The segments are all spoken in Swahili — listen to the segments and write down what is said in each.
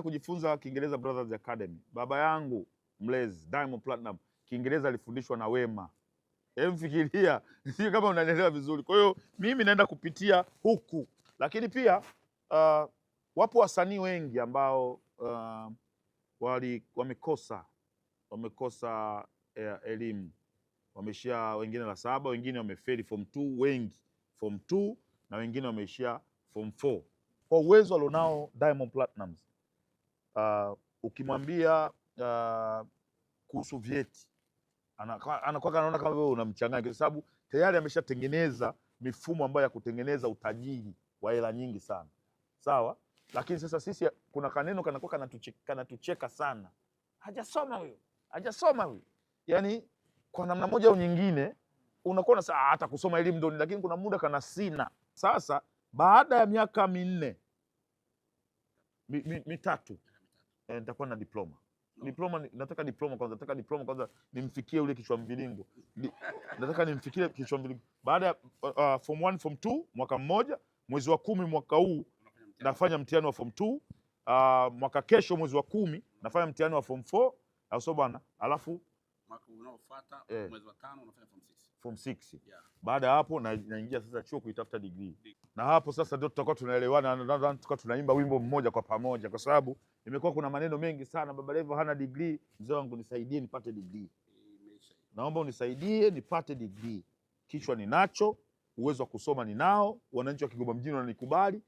kujifunza Kiingereza Brothers Academy. Baba yangu mlezi Diamond Platinum Kiingereza alifundishwa na Wema. Fikiria, sio kama unanielewa vizuri. Kwa hiyo mimi naenda kupitia huku, lakini pia wapo wasanii wengi ambao wamekosa elimu, wameishia wengine la 7, wengine wamefeli form 2, wengi form 2 na wengine wameishia form 4. Kwa uwezo alionao Diamond Platinum, ukimwambia kuhusu vyeti anaona kama wewe unamchanganya, kwa sababu tayari ameshatengeneza mifumo ambayo ya kutengeneza utajiri wa hela nyingi sana, sawa. Lakini sasa sisi kuna kaneno kanakuwa kanatucheka sana, hajasoma huyo. Yani kwa namna moja au nyingine unakuwa na hata kusoma elimu ndio, lakini kuna muda kana sina. Sasa baada ya miaka 4 mitatu nitakuwa na diploma. Nataka diploma kwanza nimfikie ule kichwa mviringo. Nataka nimfikie kichwa mviringo. Baada ya form 1 form 2 mwaka mmoja, mwezi wa 10 mwaka huu nafanya mtihani wa form 2. Mwaka kesho mwezi wa 10 nafanya mtihani wa form 4, au sio bwana? Alafu mwaka unaofuata mwezi wa 5 unafanya form 6. Yeah. Baada ya hapo naingia sasa chuo kuitafuta degree. Na hapo sasa ndio tutakuwa tunaelewana, na tutakuwa tunaimba wimbo mmoja kwa pamoja, kwa sababu imekuwa kuna maneno mengi sana, Baba Levo hana degree. Mzee wangu nisaidie nipate degree. Naomba unisaidie nipate degree. Kichwa ninacho, uwezo wa kusoma ninao, wananchi wa Kigoma mjini wananikubali.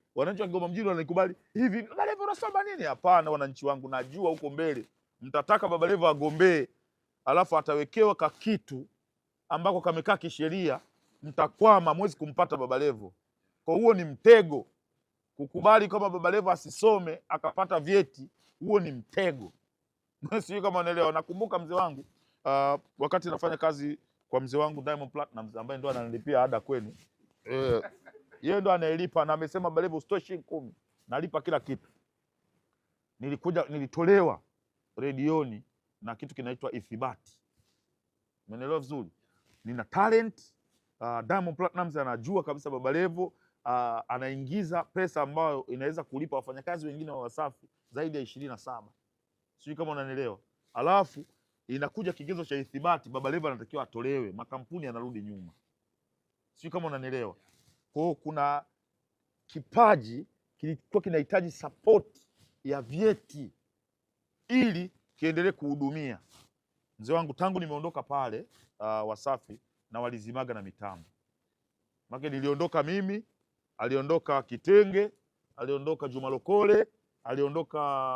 Hivi Baba Levo unasoma nini? Hapana wananchi wangu, najua huko mbele mtataka Baba Levo agombee, alafu atawekewa kakitu ambako kamekaa kisheria, mtakwama, mwezi kumpata Baba Levo. Kwa huo ni mtego. Kukubali kama Baba Levo asisome akapata vyeti, huo ni mtego. Sio kama unaelewa. Nakumbuka mzee wangu wakati nafanya kazi kwa mzee wangu Diamond Platinum, ambaye ndo ananilipia ada kwenu. Yeye ndo anayelipa, na amesema Baba Levo usitoe shilingi 10, nalipa kila kitu. Nilitolewa redioni na kitu kinaitwa ithibati. Umeelewa vizuri? Nina talent. Diamond Platinum anajua kabisa Baba Levo anaingiza pesa ambayo inaweza kulipa wafanyakazi wengine wa Wasafi zaidi ya 27. Sijui kama unanielewa. Alafu inakuja kigezo cha ithibati, Baba Levo anatakiwa atolewe, makampuni yanarudi nyuma. Sijui kama unanielewa. Kwa hiyo kuna kipaji kilikuwa kinahitaji support ya vyeti ili kiendelee kuhudumia. Mzee wangu tangu nimeondoka pale Wasafi na walizimaga na mitambo. Maana niliondoka mimi, aliondoka Kitenge, aliondoka Juma Lokole, aliondoka